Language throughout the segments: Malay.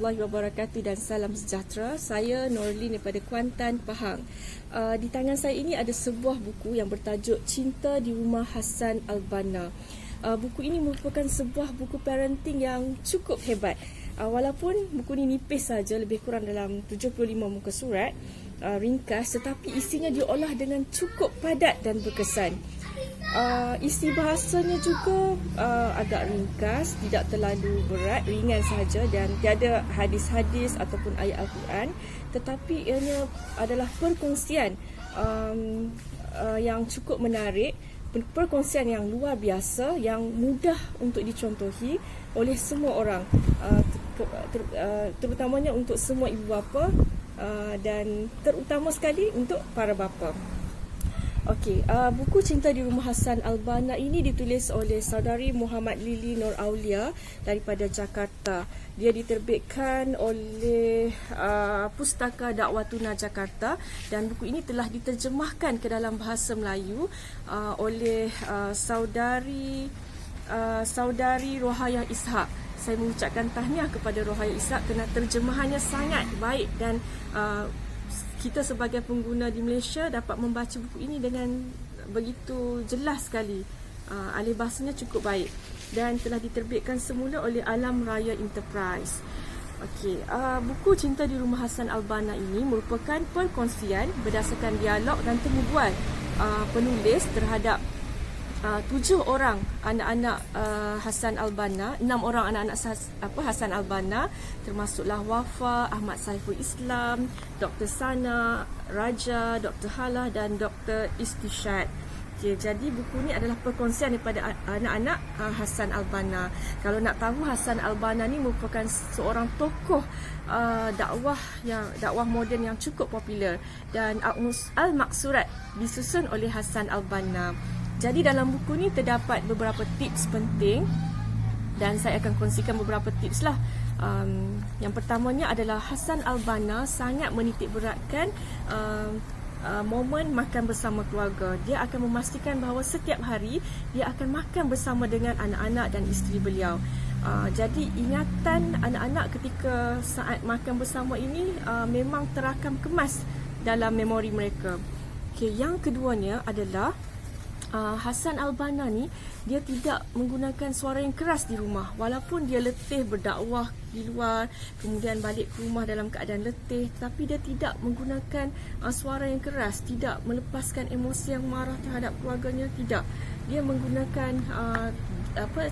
warahmatullahi wabarakatuh dan salam sejahtera. Saya Norlin daripada Kuantan, Pahang. Di tangan saya ini ada sebuah buku yang bertajuk Cinta di Rumah Hassan Al-Banna. Buku ini merupakan sebuah buku parenting yang cukup hebat. Walaupun buku ini nipis saja, lebih kurang dalam 75 muka surat, ringkas, tetapi isinya diolah dengan cukup padat dan berkesan. Isi bahasanya juga agak ringkas, tidak terlalu berat, ringan sahaja dan tiada hadis-hadis ataupun ayat Al-Quran, tetapi ianya adalah perkongsian yang cukup menarik, perkongsian yang luar biasa, yang mudah untuk dicontohi oleh semua orang, terutamanya untuk semua ibu bapa dan terutama sekali untuk para bapa. Okey, buku Cinta di Rumah Hassan Al-Banna ini ditulis oleh saudari Muhammad Lili Nur Aulia daripada Jakarta. Dia diterbitkan oleh Pustaka Dakwah Tuna Jakarta dan buku ini telah diterjemahkan ke dalam bahasa Melayu oleh saudari Rohayah Ishak. Saya mengucapkan tahniah kepada Rohayah Ishak kerana terjemahannya sangat baik dan kita sebagai pengguna di Malaysia dapat membaca buku ini dengan begitu jelas sekali. Alih bahasanya cukup baik dan telah diterbitkan semula oleh Alam Raya Enterprise. Okey, buku Cinta di Rumah Hassan Al-Banna ini merupakan perkongsian berdasarkan dialog dan temu bual penulis terhadap 7 orang anak-anak Hassan Al-Banna, 6 orang anak-anak Hassan Al-Banna, termasuklah Wafa, Ahmad Saiful Islam, Dr. Sana, Raja, Dr. Halah dan Dr. Istishad. Okay, jadi buku ni adalah perkongsian daripada anak-anak Hassan Al-Banna. Kalau nak tahu, Hassan Al-Banna ni merupakan seorang tokoh dakwah moden yang cukup popular dan Al-Maqsurat disusun oleh Hassan Al-Banna. Jadi dalam buku ni terdapat beberapa tips penting dan saya akan kongsikan beberapa tips lah. Yang pertamanya adalah Hassan Al-Banna sangat menitik beratkan momen makan bersama keluarga. Dia akan memastikan bahawa setiap hari dia akan makan bersama dengan anak-anak dan isteri beliau. Jadi ingatan anak-anak ketika saat makan bersama ini memang terakam kemas dalam memori mereka. Okay, yang keduanya adalah Hassan Al-Banna ni dia tidak menggunakan suara yang keras di rumah. Walaupun dia letih berdakwah di luar, kemudian balik ke rumah dalam keadaan letih, tapi dia tidak menggunakan suara yang keras, tidak melepaskan emosi yang marah terhadap keluarganya, tidak. Dia menggunakan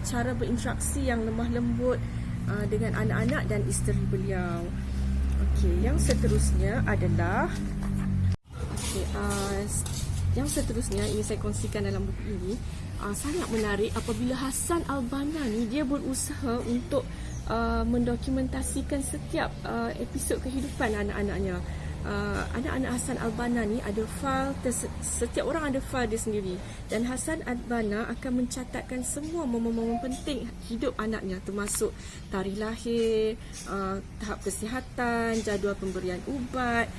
cara berinteraksi yang lemah lembut dengan anak-anak dan isteri beliau. Okey, yang seterusnya adalah Yang seterusnya ini saya kongsikan dalam buku ini sangat menarik apabila Hassan Al-Banna ni dia berusaha untuk mendokumentasikan setiap episod kehidupan anak-anaknya. Anak-anak Hassan Al-Banna ni ada file, setiap orang ada file dia sendiri dan Hassan Al-Banna akan mencatatkan semua momen-momen penting hidup anaknya, termasuk tarikh lahir, tahap kesihatan, jadual pemberian ubat,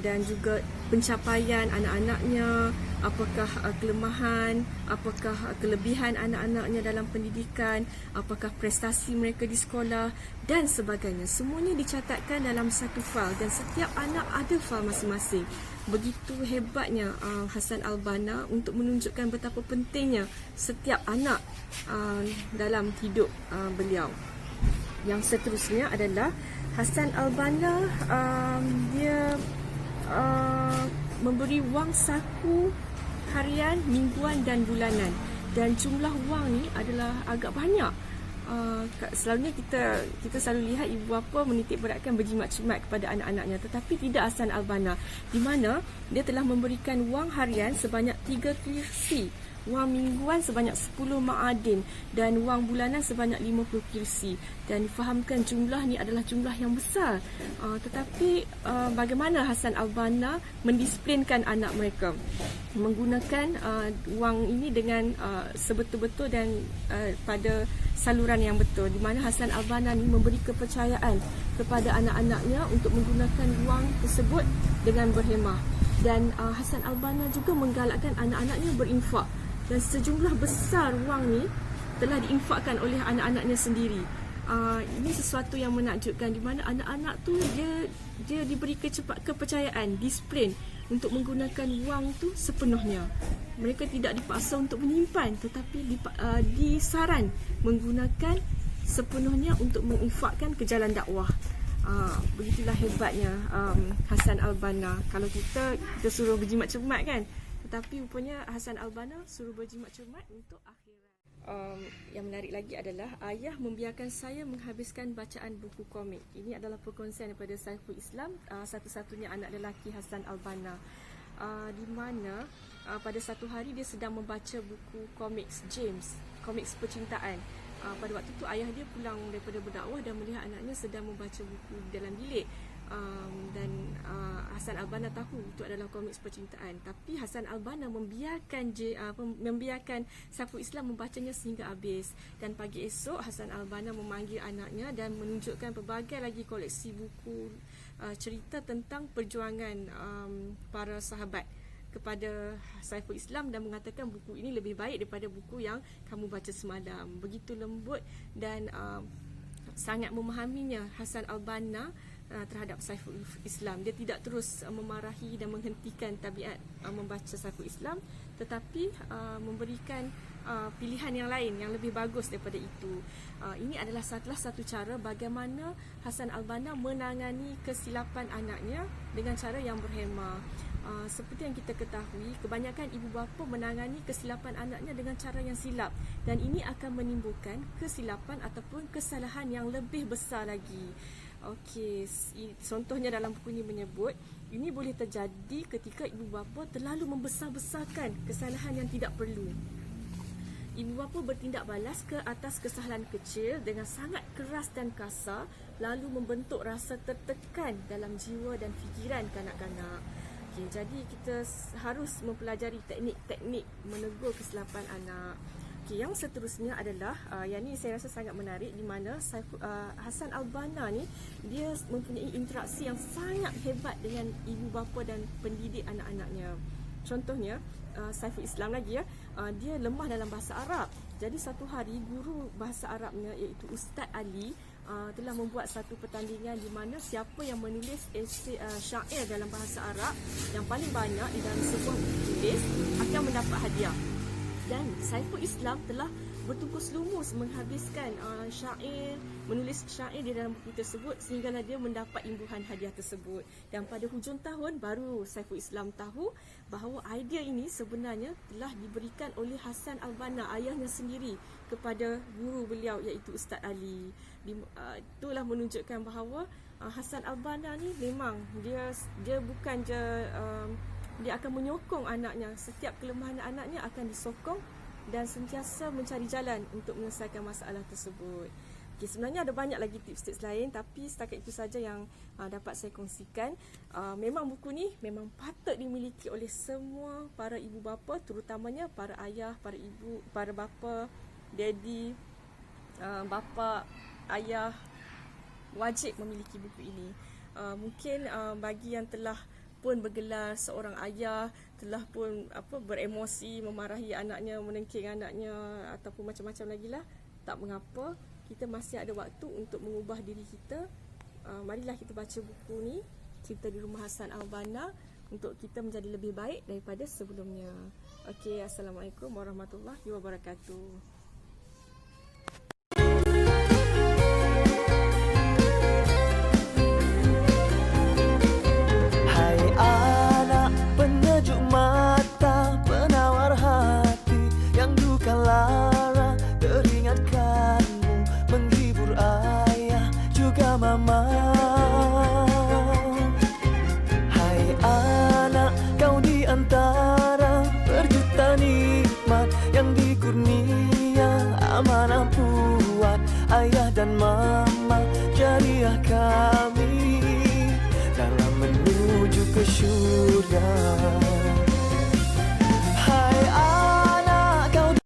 dan juga pencapaian anak-anaknya, apakah kelemahan, apakah kelebihan anak-anaknya dalam pendidikan, apakah prestasi mereka di sekolah dan sebagainya. Semuanya dicatatkan dalam satu file dan setiap anak ada file masing-masing. Begitu hebatnya Hassan Al-Banna untuk menunjukkan betapa pentingnya setiap anak dalam hidup beliau. Yang seterusnya adalah Hassan Al-Banna dia memberi wang saku harian, mingguan dan bulanan, dan jumlah wang ni adalah agak banyak. Selalunya kita selalu lihat ibu bapa menitik beratkan berjimat-jimat kepada anak-anaknya, tetapi tidak Hassan Al-Banna, di mana dia telah memberikan wang harian sebanyak 3 kursi, wang mingguan sebanyak 10 ma'adin dan wang bulanan sebanyak 50 kursi. Dan difahamkan jumlah ni adalah jumlah yang besar, tetapi bagaimana Hassan Al-Banna mendisiplinkan anak mereka menggunakan wang ini dengan sebetul-betul dan pada saluran yang betul, di mana Hassan Al-Banna ni memberi kepercayaan kepada anak-anaknya untuk menggunakan wang tersebut dengan berhemah. Dan Hassan Al-Banna juga menggalakkan anak-anaknya berinfak, dan sejumlah besar wang ni telah diinfakkan oleh anak-anaknya sendiri. Ini sesuatu yang menakjubkan, di mana anak-anak tu dia diberi kepercayaan, disiplin untuk menggunakan wang tu sepenuhnya. Mereka tidak dipaksa untuk menyimpan, tetapi disaran menggunakan sepenuhnya untuk menginfakkan ke jalan dakwah. Begitulah hebatnya Hassan Al-Banna. Kalau kita suruh berjimat cermat kan, tetapi rupanya Hassan Al-Banna suruh berjimat cermat untuk akhirat. Yang menarik lagi adalah ayah membiarkan saya menghabiskan bacaan buku komik. Ini adalah perkongsian daripada Saiful Islam, satu-satunya anak lelaki Hassan Al-Banna, di mana pada satu hari dia sedang membaca buku komik James, komik percintaan. Pada waktu itu ayah dia pulang daripada berdakwah dan melihat anaknya sedang membaca buku di dalam bilik. Dan Hassan Al-Banna tahu itu adalah komik percintaan, tapi Hassan Al-Banna membiarkan Saiful Islam membacanya sehingga habis. Dan pagi esok Hassan Al-Banna memanggil anaknya dan menunjukkan pelbagai lagi koleksi buku cerita tentang perjuangan para sahabat kepada Saiful Islam, dan mengatakan buku ini lebih baik daripada buku yang kamu baca semalam. Begitu lembut dan sangat memahaminya Hassan Al-Banna terhadap Saiful Islam. Dia tidak terus memarahi dan menghentikan tabiat membaca Saiful Islam, tetapi memberikan pilihan yang lain yang lebih bagus daripada itu. Ini adalah salah satu cara bagaimana Hassan Al-Banna menangani kesilapan anaknya dengan cara yang berhemah. Seperti yang kita ketahui, kebanyakan ibu bapa menangani kesilapan anaknya dengan cara yang silap, dan ini akan menimbulkan kesilapan ataupun kesalahan yang lebih besar lagi. Okey, contohnya dalam buku ini menyebut ini boleh terjadi ketika ibu bapa terlalu membesar-besarkan kesalahan yang tidak perlu. Ibu bapa bertindak balas ke atas kesalahan kecil dengan sangat keras dan kasar, lalu membentuk rasa tertekan dalam jiwa dan fikiran kanak-kanak. Okay, jadi kita harus mempelajari teknik-teknik menegur kesilapan anak. Okay, yang seterusnya adalah yang ni saya rasa sangat menarik, di mana Hassan Al-Banna ni dia mempunyai interaksi yang sangat hebat dengan ibu bapa dan pendidik anak-anaknya. Contohnya Saiful Islam lagi dia lemah dalam bahasa Arab. Jadi satu hari guru bahasa Arabnya, iaitu Ustaz Ali, telah membuat satu pertandingan di mana siapa yang menulis syair dalam bahasa Arab yang paling banyak di dalam sebuah buku tulis akan mendapat hadiah. Dan Saiful Islam telah bertungkus lumus menghabiskan menulis syair di dalam buku tersebut sehinggalah dia mendapat imbuhan hadiah tersebut. Dan pada hujung tahun baru Saiful Islam tahu bahawa idea ini sebenarnya telah diberikan oleh Hassan Al-Banna, ayahnya sendiri, kepada guru beliau iaitu Ustaz Ali. Itulah menunjukkan bahawa Hassan Al-Banna ni memang dia bukan je dia akan menyokong anaknya. Setiap kelemahan anaknya akan disokong dan sentiasa mencari jalan untuk menyelesaikan masalah tersebut. Okay, sebenarnya ada banyak lagi tips-tips lain, tapi setakat itu saja yang dapat saya kongsikan. Memang buku ni memang patut dimiliki oleh semua para ibu bapa, terutamanya para ayah, para ibu, para bapa, daddy, bapa, ayah, wajib memiliki buku ini. Mungkin bagi yang telah pun bergelar seorang ayah, telah pun beremosi, memarahi anaknya, menengking anaknya ataupun macam-macam lagi lah, tak mengapa, kita masih ada waktu untuk mengubah diri kita. Marilah kita baca buku ni, Cerita di Rumah Hassan Al-Banna, untuk kita menjadi lebih baik daripada sebelumnya. Okey, Assalamualaikum warahmatullahi wabarakatuh. Mama, hai anak, kau di antara berjuta nikmat yang dikurnia, amanah buat ayah dan mama, jariah kami dalam menuju ke syurga. Hai anak,